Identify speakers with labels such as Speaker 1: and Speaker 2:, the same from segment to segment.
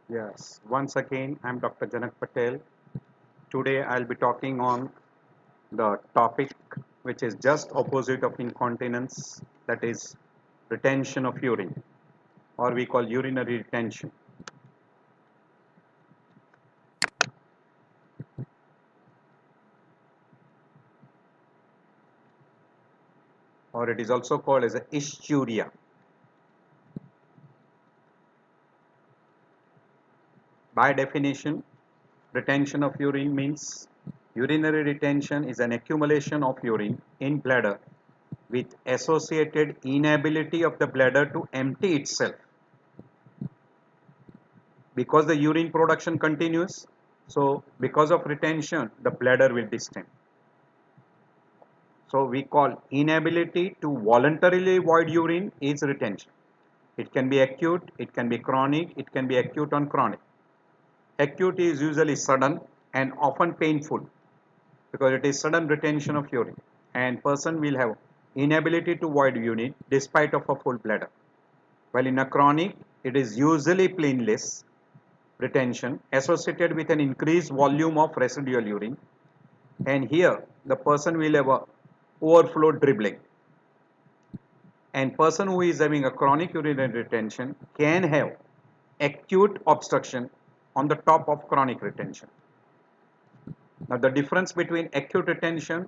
Speaker 1: Yes, once again, I'm Dr. Janak Patel. Today, I'll be talking on the topic which is just opposite of incontinence, that is retention of urine, or we call urinary retention, or it is also called as a ischurya. By definition, retention of urine means urinary retention is an accumulation of urine in bladder with associated inability of the bladder to empty itself. Because the urine production continues, so because of retention, the bladder will distend. So we call inability to voluntarily void urine is retention. It can be acute, it can be chronic, it can be acute on chronic. Acute is usually sudden and often painful because it is sudden retention of urine, and person will have inability to void urine despite of a full bladder. While in a chronic, it is usually painless retention associated with an increased volume of residual urine, and here the person will have a overflow dribbling, and person who is having a chronic urinary retention can have acute obstruction on the top of chronic retention. Now the difference between acute retention,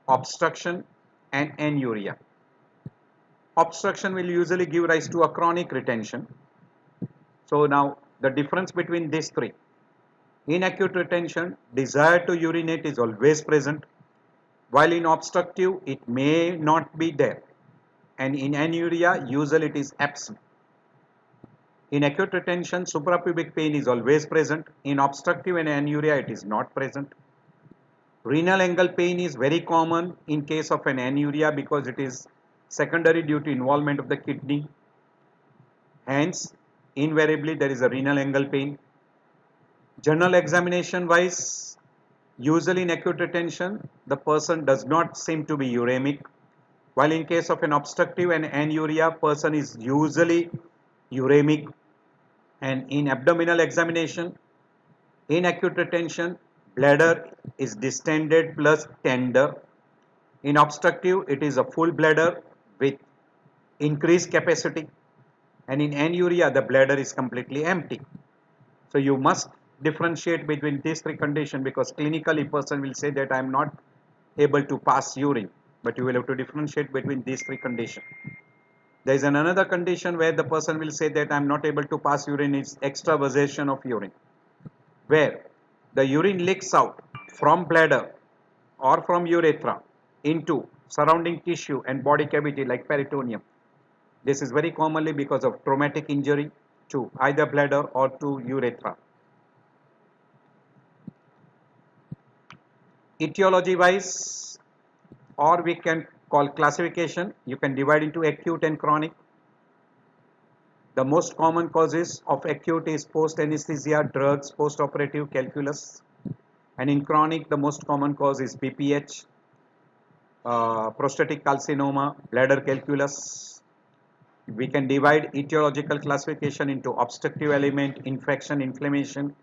Speaker 1: obstruction and anuria. Obstruction will usually give rise to a chronic retention. So now the difference between these three: in acute retention, desire to urinate is always present, while in obstructive, it may not be there, and in anuria, usually it is absent. In acute retention, suprapubic pain is always present. In obstructive and anuria, it is not present. Renal angle pain is very common in case of an anuria because it is secondary due to involvement of the kidney. Hence, invariably there is a renal angle pain. General examination wise, usually in acute retention, the person does not seem to be uremic, while in case of an obstructive and anuria, person is usually uremic. And in abdominal examination, in acute retention, bladder is distended plus tender. In obstructive, it is a full bladder with increased capacity, and in anuria, the bladder is completely empty. So you must differentiate between these three conditions because clinically person will say that I am not able to pass urine, but you will have to differentiate between these three conditions. There is another condition where the person will say that I am not able to pass urine is extravasation of urine, where the urine leaks out from bladder or from urethra into surrounding tissue and body cavity like peritoneum. This is very commonly because of traumatic injury to either bladder or to urethra. Etiology wise, or we can call classification, you can divide into acute and chronic. The most common causes of acute is post anesthesia, drugs, post operative calculus, and in chronic the most common cause is BPH, prostatic carcinoma, bladder calculus. We can divide etiological classification into obstructive element, infection, inflammation,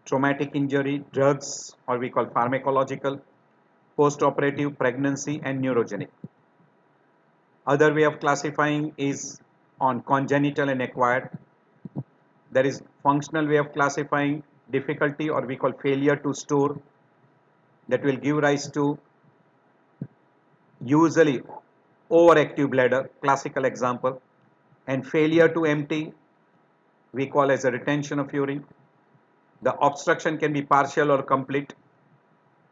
Speaker 1: traumatic injury, drugs, or we call pharmacological, post-operative, pregnancy, and neurogenic. Other way of classifying is on congenital and acquired. There is functional way of classifying difficulty, or we call failure to store, that will give rise to usually overactive bladder, classical example, and failure to empty we call as a retention of urine. The obstruction can be partial or complete.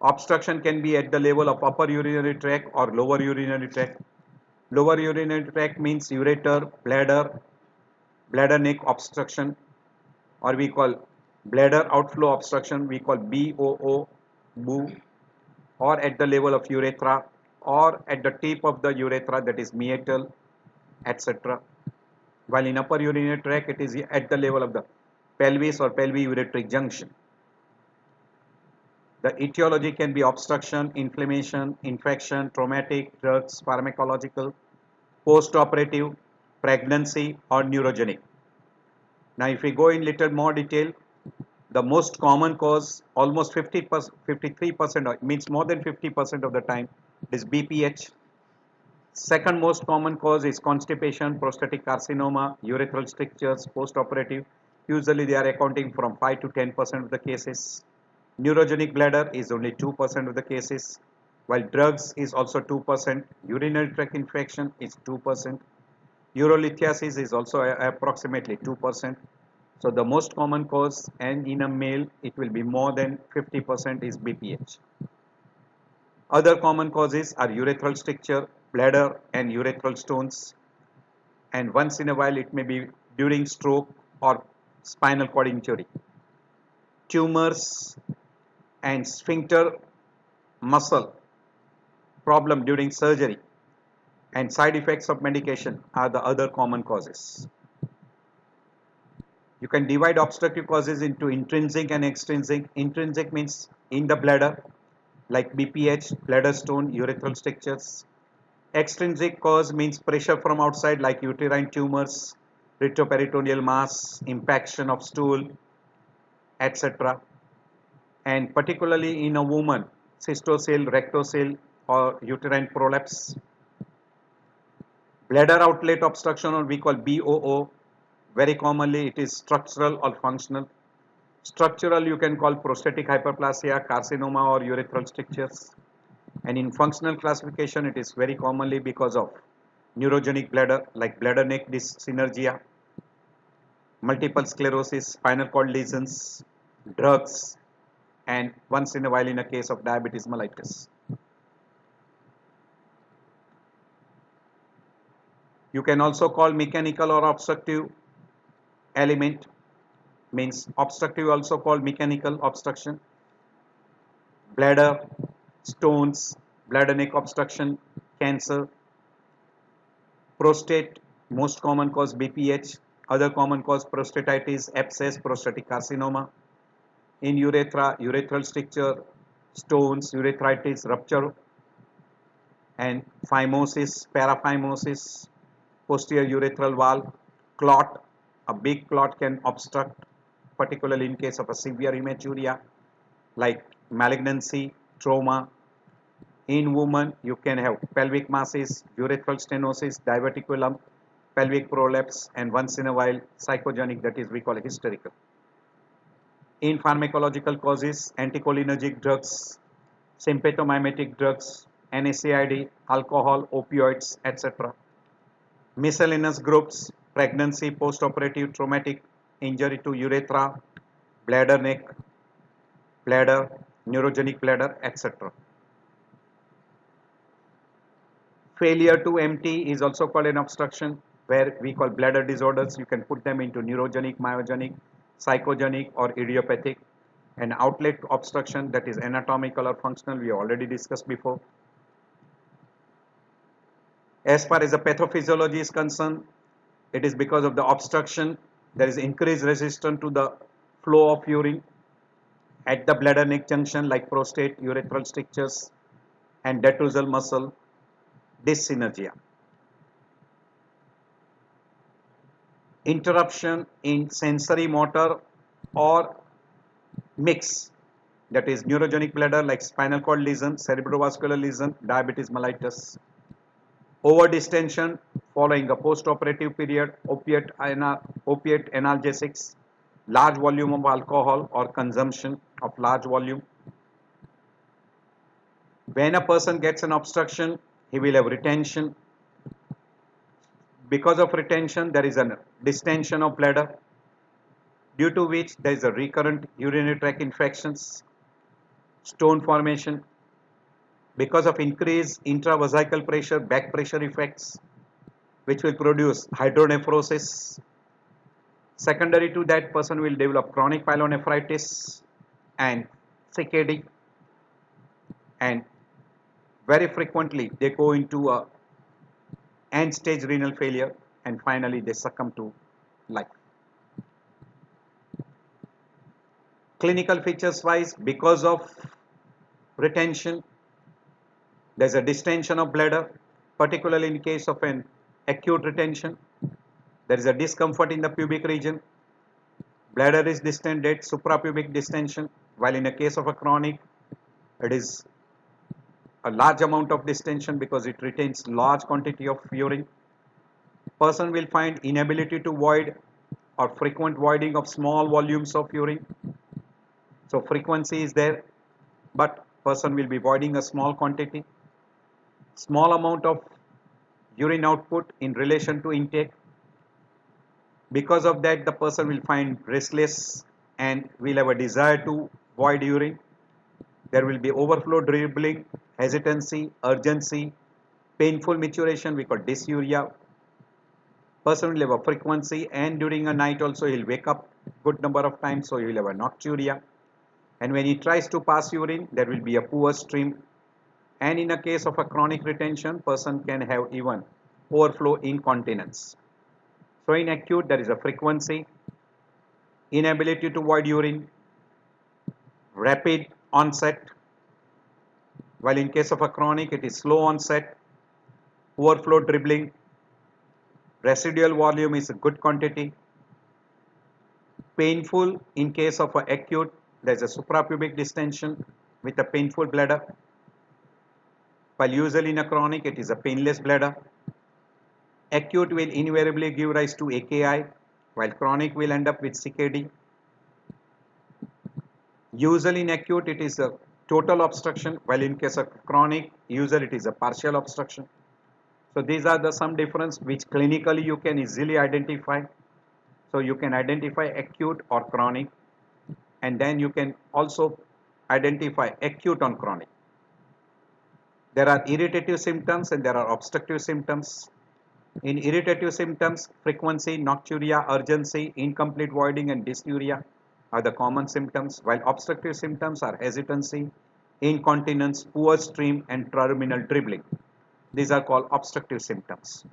Speaker 1: Obstruction can be at the level of upper urinary tract or lower urinary tract. Lower urinary tract means ureter, bladder, bladder neck obstruction, or we call bladder outflow obstruction, we call BOO, BOO, or at the level of urethra, or at the tip of the urethra, that is meatal, etc. While in upper urinary tract, it is at the level of the pelvis or pelviureteric junction. The etiology can be obstruction, inflammation, infection, traumatic, drugs, pharmacological, post-operative, pregnancy, or neurogenic. Now if we go in little more detail, the most common cause, almost 50%, 53%, means more than 50% of the time, is BPH. Second most common cause is constipation, prostatic carcinoma, urethral strictures, post-operative. Usually they are accounting from 5 to 10% of the cases. Neurogenic bladder is only 2% of the cases, while drugs is also 2%. Urinary tract infection is 2%. Urolithiasis is also approximately 2%. So the most common cause, and in a male it will be more than 50%, is BPH. Other common causes are urethral stricture, bladder and urethral stones, and once in a while it may be during stroke or spinal cord injury. Tumors and sphincter muscle problem during surgery and side effects of medication are the other common causes. You can divide obstructive causes into intrinsic and extrinsic. Intrinsic means in the bladder, like BPH, bladder stone, urethral strictures. Extrinsic cause means pressure from outside, like uterine tumors, retroperitoneal mass, impaction of stool, etc. And particularly in a woman, cystocele, rectocele, or uterine prolapse. Bladder outlet obstruction, or we call BOO. Very commonly it is structural or functional. Structural you can call prostatic hyperplasia, carcinoma, or urethral strictures. And in functional classification it is very commonly because of neurogenic bladder, like bladder neck dyssynergia, multiple sclerosis, spinal cord lesions, drugs, and once in a while in a case of diabetes mellitus. You can also call mechanical or obstructive element, means obstructive also called mechanical obstruction. Bladder, stones, bladder neck obstruction, cancer. Prostate, most common cause BPH, other common cause prostatitis, abscess, prostatic carcinoma. In urethra, urethral stricture, stones, urethritis, rupture, and phimosis, paraphimosis, posterior urethral valve, clot. A big clot can obstruct, particularly in case of a severe hematuria like malignancy, trauma. In women, you can have pelvic masses, urethral stenosis, diverticulum, pelvic prolapse, and once in a while psychogenic, that is we call hysterical. In pharmacological causes, anticholinergic drugs, sympathomimetic drugs, NSAID, alcohol, opioids, etc. Miscellaneous groups, pregnancy, post-operative traumatic injury to urethra, bladder neck, bladder, neurogenic bladder, etc. Failure to empty is also called an obstruction, where we call bladder disorders. You can put them into neurogenic, myogenic, psychogenic, or idiopathic. And outlet obstruction, that is anatomical or functional, we already discussed before. As far as the pathophysiology is concerned, it is because of the obstruction. There is increased resistance to the flow of urine at the bladder neck junction, like prostate, urethral strictures, and detrusal muscle dyssynergia. Interruption in sensory motor or mix, that is neurogenic bladder, like spinal cord lesion, cerebrovascular lesion, diabetes mellitus. Over distension following a post-operative period, opiate analgesics, large volume of alcohol or consumption of large volume. When a person gets an obstruction, he will have retention. Because of retention, there is a distension of bladder, due to which there is a recurrent urinary tract infections, stone formation. Because of increased intravesical pressure, back pressure effects, which will produce hydronephrosis. Secondary to that, person will develop chronic pyelonephritis and CKD, and very frequently they go into a end stage renal failure, and finally they succumb to life. Clinical features wise, because of retention, there is a distension of bladder, particularly in case of an acute retention. There is a discomfort in the pubic region, Bladder is distended, suprapubic distension, while in a case of a chronic, it is a large amount of distension because it retains large quantity of urine. Person will find inability to void or frequent voiding of small volumes of urine. So frequency is there, but person will be voiding a small quantity, small amount of urine output in relation to intake. Because of that, the person will find restless and will have a desire to void urine. There will be overflow, dribbling, hesitancy, urgency, painful maturation, we call dysuria. Person will have a frequency, and during a night also he'll wake up good number of times, so he will have a nocturia. And when he tries to pass urine, there will be a poor stream. And in a case of a chronic retention, person can have even overflow incontinence. So in acute, there is a frequency, inability to void urine, rapid onset, while in case of a chronic, it is slow onset, overflow dribbling, residual volume is a good quantity, painful in case of a acute, there is a suprapubic distension with a painful bladder, while usually in a chronic, it is a painless bladder. Acute will invariably give rise to AKI, while chronic will end up with CKD. Usually in acute, it is a total obstruction, while in case of chronic, usually it is a partial obstruction. So these are the some difference which clinically you can easily identify. So you can identify acute or chronic, and then you can also identify acute on chronic. There are irritative symptoms and there are obstructive symptoms. In irritative symptoms, frequency, nocturia, urgency, incomplete voiding and dysuria are the common symptoms, while obstructive symptoms are hesitancy, incontinence, poor stream and terminal dribbling. These are called obstructive symptoms.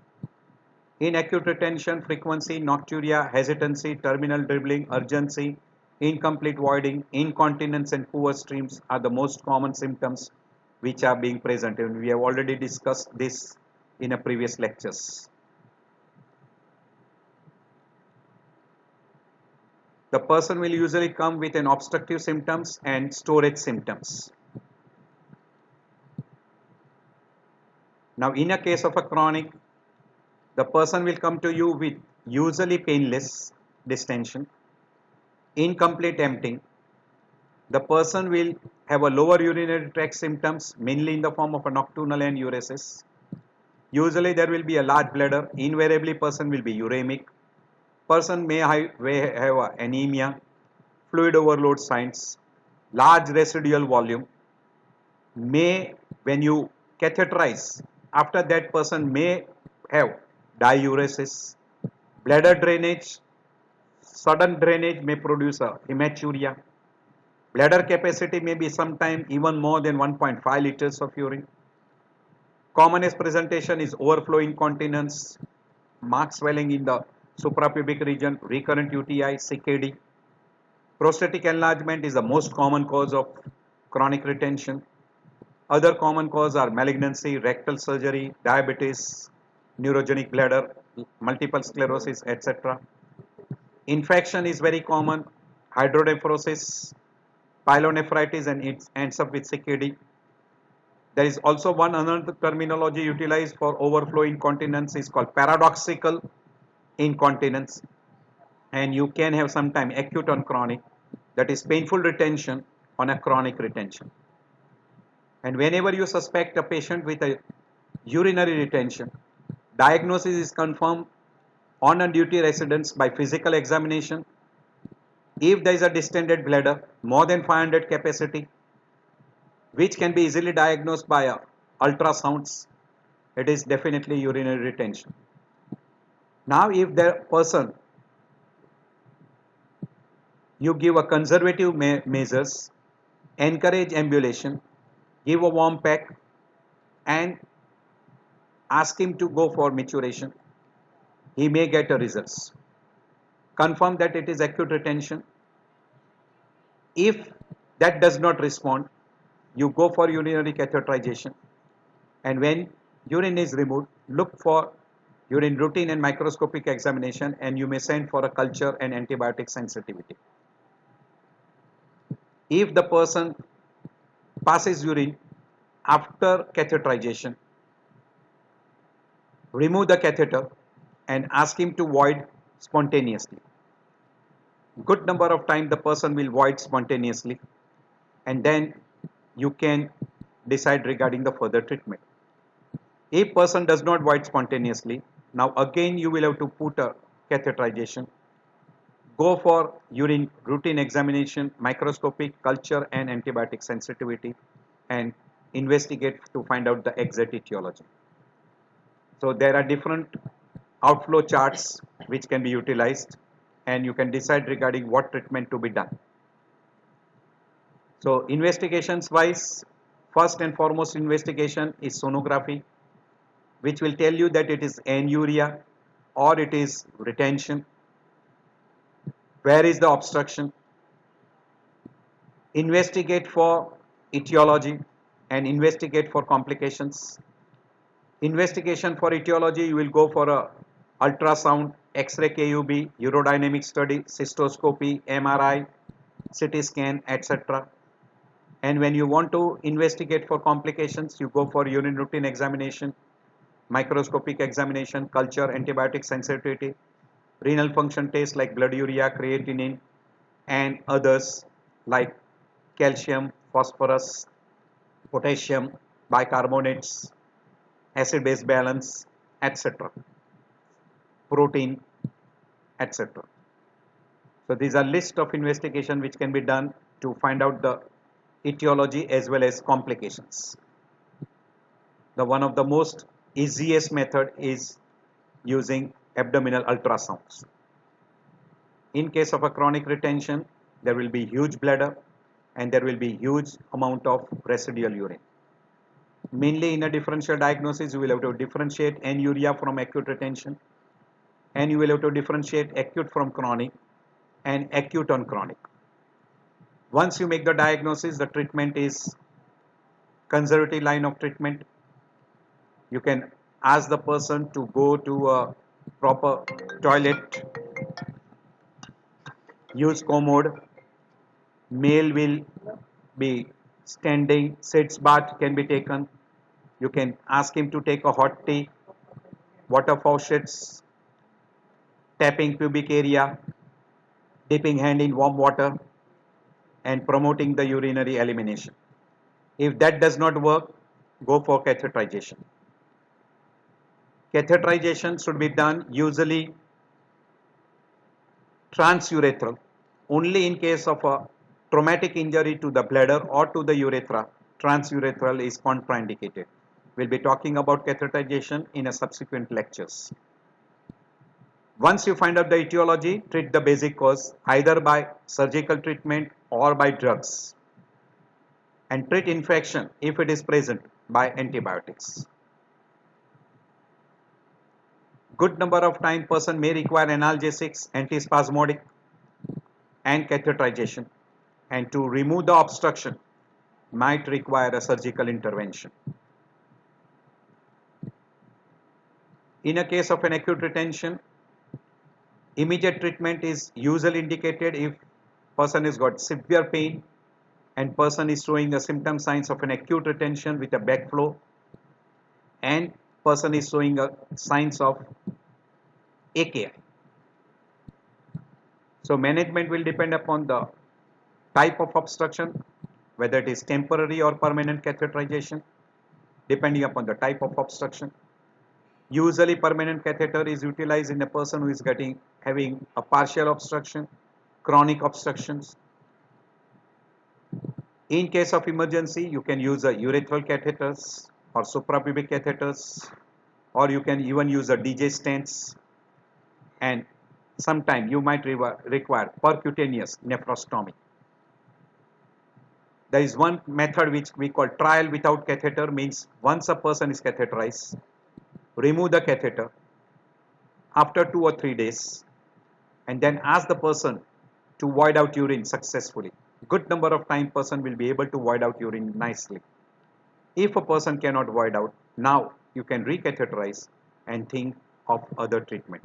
Speaker 1: In acute retention, frequency, nocturia, hesitancy, terminal dribbling, urgency, incomplete voiding, incontinence and poor streams are the most common symptoms which are being present, and we have already discussed this in a previous lectures. The person will usually come with an obstructive symptoms and storage symptoms. Now in a case of a chronic, the person will come to you with usually painless distension, incomplete emptying. The person will have a lower urinary tract symptoms, mainly in the form of a nocturnal enuresis. Usually there will be a large bladder, invariably person will be uremic. Person may have anemia, fluid overload signs, large residual volume. May, when you catheterize, after that person may have diuresis, bladder drainage, sudden drainage may produce a hematuria. Bladder capacity may be sometime even more than 1.5 liters of urine. Commonest presentation is overflow incontinence, marked swelling in the suprapubic region, recurrent UTI, CKD. Prostatic enlargement is the most common cause of chronic retention. Other common causes are malignancy, rectal surgery, diabetes, neurogenic bladder, multiple sclerosis, etc. Infection is very common, hydronephrosis, pyelonephritis, and it ends up with CKD. There is also one another terminology utilized for overflow incontinence is called paradoxical incontinence, and you can have sometime acute on chronic, that is painful retention on a chronic retention. And whenever you suspect a patient with a urinary retention, diagnosis is confirmed on a duty residence by physical examination. If there is a distended bladder, more than 500 capacity, which can be easily diagnosed by ultrasounds, it is definitely urinary retention. Now, if the person, you give a conservative measures, encourage ambulation, give a warm pack, and ask him to go for maturation, he may get a results. Confirm that it is acute retention. If that does not respond, you go for urinary catheterization, and when urine is removed, look for urine routine and microscopic examination, and you may send for a culture and antibiotic sensitivity. If the person passes urine after catheterization, remove the catheter and ask him to void spontaneously. Good number of times the person will void spontaneously, and then you can decide regarding the further treatment. If person does not void spontaneously, now again you will have to put a catheterization. Go for urine routine examination, microscopic culture and antibiotic sensitivity, and investigate to find out the exact etiology. So there are different outflow charts which can be utilized, and you can decide regarding what treatment to be done. So investigations wise, first and foremost investigation is sonography, which will tell you that it is anuria or it is retention. Where is the obstruction? Investigate for etiology and investigate for complications. Investigation for etiology, you will go for a ultrasound, X-ray KUB, urodynamic study, cystoscopy, MRI, CT scan, etc. And when you want to investigate for complications, you go for urine routine examination, microscopic examination, culture, antibiotic sensitivity, renal function tests like blood urea, creatinine, and others like calcium, phosphorus, potassium, bicarbonates, acid-base balance, etc., protein, etc. So these are list of investigation which can be done to find out the etiology as well as complications. The one of the most easiest method is using abdominal ultrasounds. In case of a chronic retention, there will be huge bladder and there will be huge amount of residual urine. Mainly in a differential diagnosis, you will have to differentiate anuria from acute retention, and you will have to differentiate acute from chronic and acute on chronic. Once you make the diagnosis, the treatment is conservative line of treatment. You can ask the person to go to a proper toilet, use commode. Male will be standing, sits bath can be taken. You can ask him to take a hot tea, water faucets, tapping pubic area, dipping hand in warm water, and promoting the urinary elimination. If that does not work, go for catheterization. Catheterization should be done usually transurethral. Only in case of a traumatic injury to the bladder or to the urethra, transurethral is contraindicated. We'll be talking about catheterization in a subsequent lectures. Once you find out the etiology, treat the basic cause either by surgical treatment or by drugs, and treat infection if it is present by antibiotics. Good number of time person may require analgesics, antispasmodic, and catheterization, and to remove the obstruction might require a surgical intervention. In a case of an acute retention, immediate treatment is usually indicated if person has got severe pain and person is showing the symptom signs of an acute retention with a backflow, and person is showing a signs of AKI. So management will depend upon the type of obstruction, whether it is temporary or permanent catheterization, depending upon the type of obstruction. Usually permanent catheter is utilized in a person who is having a partial obstruction, chronic obstructions. In case of emergency, you can use a urethral catheters or suprapubic catheters, or you can even use a DJ stents, and sometime you might require percutaneous nephrostomy. There is one method which we call trial without catheter, means once a person is catheterized, remove the catheter after 2 or 3 days and then ask the person to void out urine successfully. Good number of time person will be able to void out urine nicely. If a person cannot void out, now you can recatheterize and think of other treatment.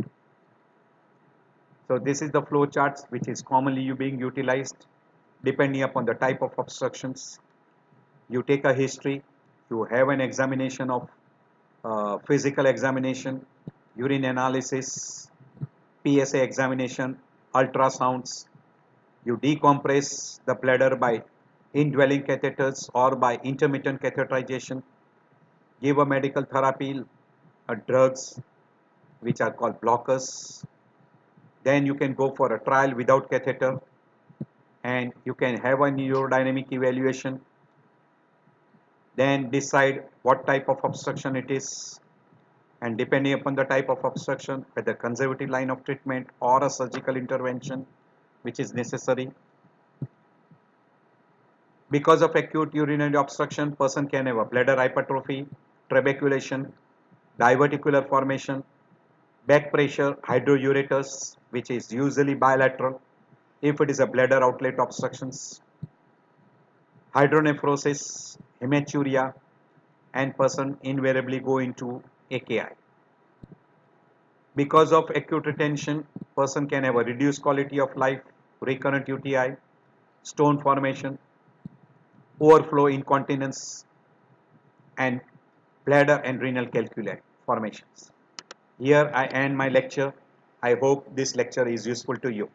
Speaker 1: So this is the flow charts which is commonly being utilized depending upon the type of obstructions. You take a history, you have an examination of physical examination, urine analysis, PSA examination, ultrasounds. You decompress the bladder by indwelling catheters or by intermittent catheterization. Give a medical therapy, drugs which are called blockers. Then you can go for a trial without catheter and you can have a neurodynamic evaluation. Then decide what type of obstruction it is, and depending upon the type of obstruction, whether conservative line of treatment or a surgical intervention which is necessary. Because of acute urinary obstruction, person can have a bladder hypertrophy, trabeculation, diverticular formation, back pressure, hydrouretus, which is usually bilateral if it is a bladder outlet obstructions, hydronephrosis, hematuria, and person invariably go into AKI. Because of acute retention, person can have a reduced quality of life, recurrent UTI, stone formation, overflow incontinence, and bladder and renal calculi formations. Here I end my lecture. I hope this lecture is useful to you.